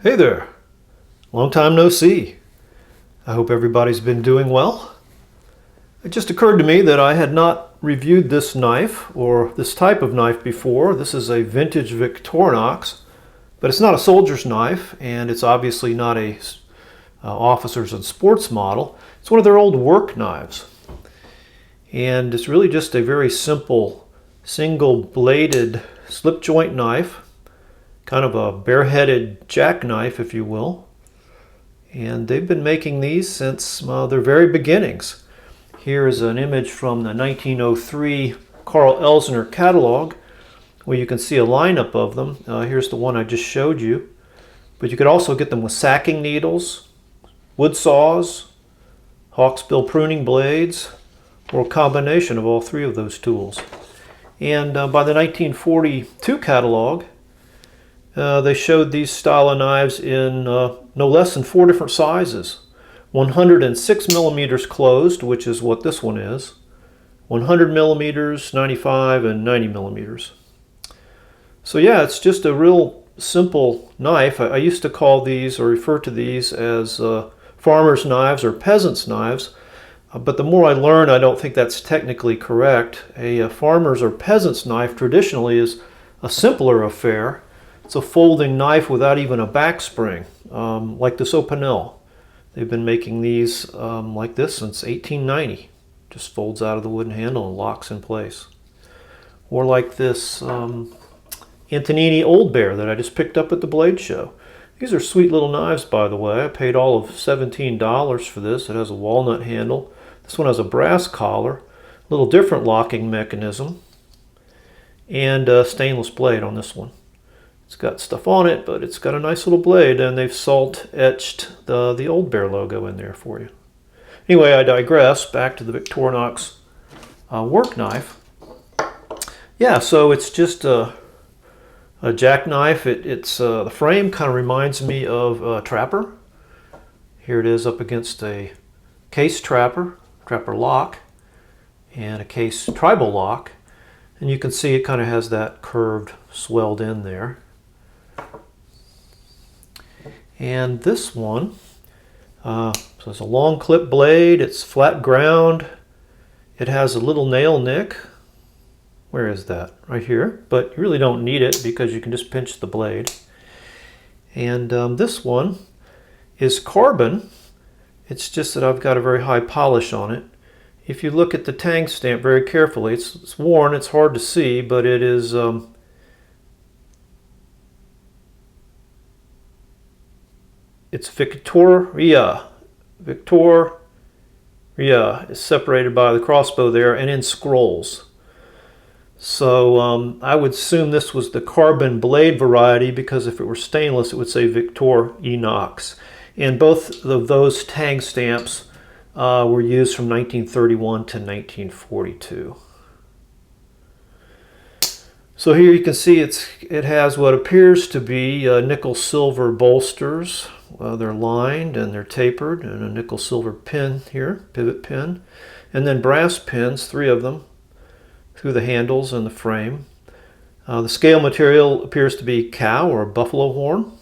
Hey there, long time no see. I hope everybody's been doing well. It just occurred to me that I had not reviewed this knife or this type of knife before. This is a vintage Victorinox, but it's not a soldier's knife, and it's obviously not a officer's and sports model. It's one of their old work knives, and it's really just a very simple single bladed slip joint knife, kind of a bare-headed jackknife, if you will. And they've been making these since their very beginnings. Here is an image from the 1903 Carl Elsner catalog, where you can see a lineup of them. Here's the one I just showed you. But you could also get them with sacking needles, wood saws, hawksbill pruning blades, or a combination of all three of those tools. And by the 1942 catalog, they showed these style of knives in no less than 4 different sizes. 106 millimeters closed, which is what this one is, 100 millimeters, 95, and 90 millimeters. So yeah, it's just a real simple knife. I used to call these, or refer to these, as farmers' knives or peasants' knives. But the more I learn, I don't think that's technically correct. A farmer's or peasant's knife traditionally is a simpler affair. It's a folding knife without even a back spring, like this Opinel. They've been making these like this since 1890. Just folds out of the wooden handle and locks in place. Or like this Antonini Old Bear that I just picked up at the Blade Show. These are sweet little knives, by the way. I paid all of $17 for this. It has a walnut handle. This one has a brass collar, a little different locking mechanism, and a stainless blade on this one. It's got stuff on it, but it's got a nice little blade, and they've salt etched the Old Bear logo in there for you. Anyway, I digress. Back to the Victorinox work knife. Yeah, so it's just a jackknife. The frame kind of reminds me of a trapper. Here it is up against a case trapper lock, and a case tribal lock. And you can see it kind of has that curved, swelled in there. And this one, so it's a long clip blade, it's flat ground, it has a little nail nick. Where is that? Right here. But you really don't need it because you can just pinch the blade. And this one is carbon. It's just that I've got a very high polish on it. If you look at the tang stamp very carefully, it's worn, it's hard to see, but it is it's Victoria. Victoria is separated by the crossbow there and in scrolls. So I would assume this was the carbon blade variety, because if it were stainless it would say Victorinox. And both of those tang stamps were used from 1931 to 1942. So here you can see it has what appears to be nickel silver bolsters. They're lined and they're tapered, and a nickel silver pin here, pivot pin, and then brass pins, 3 of them, through the handles and the frame. The scale material appears to be cow or buffalo horn.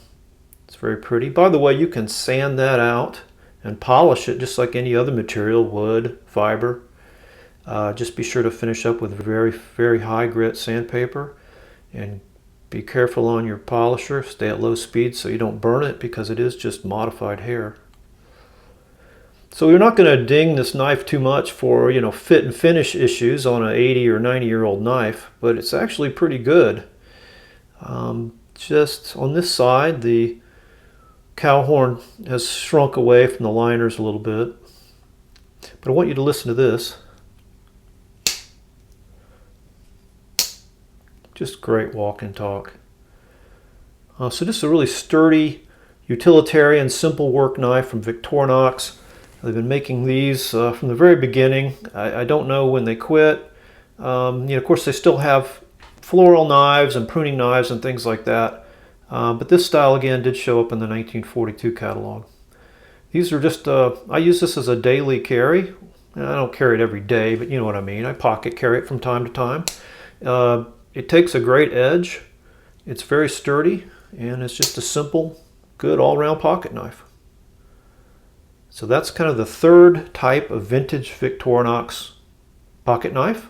It's very pretty. By the way, you can sand that out and polish it just like any other material, wood, fiber. Just be sure to finish up with very, very high grit sandpaper, and be careful on your polisher. Stay at low speed so you don't burn it, because it is just modified hair. So you're not going to ding this knife too much for, fit and finish issues on an 80 or 90-year-old knife, but it's actually pretty good. Just on this side, the cow horn has shrunk away from the liners a little bit. But I want you to listen to this. Just great walk and talk. So this is a really sturdy, utilitarian, simple work knife from Victorinox. They've been making these from the very beginning. I don't know when they quit. Of course, they still have floral knives and pruning knives and things like that. But this style, again, did show up in the 1942 catalog. These are just, I use this as a daily carry. I don't carry it every day, but you know what I mean. I pocket carry it from time to time. It takes a great edge. It's very sturdy, and it's just a simple good all-around pocket knife. So that's kind of the third type of vintage Victorinox pocket knife.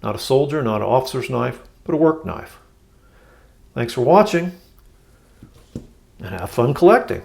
Not a soldier, not an officer's knife, but a work knife. Thanks for watching, and have fun collecting.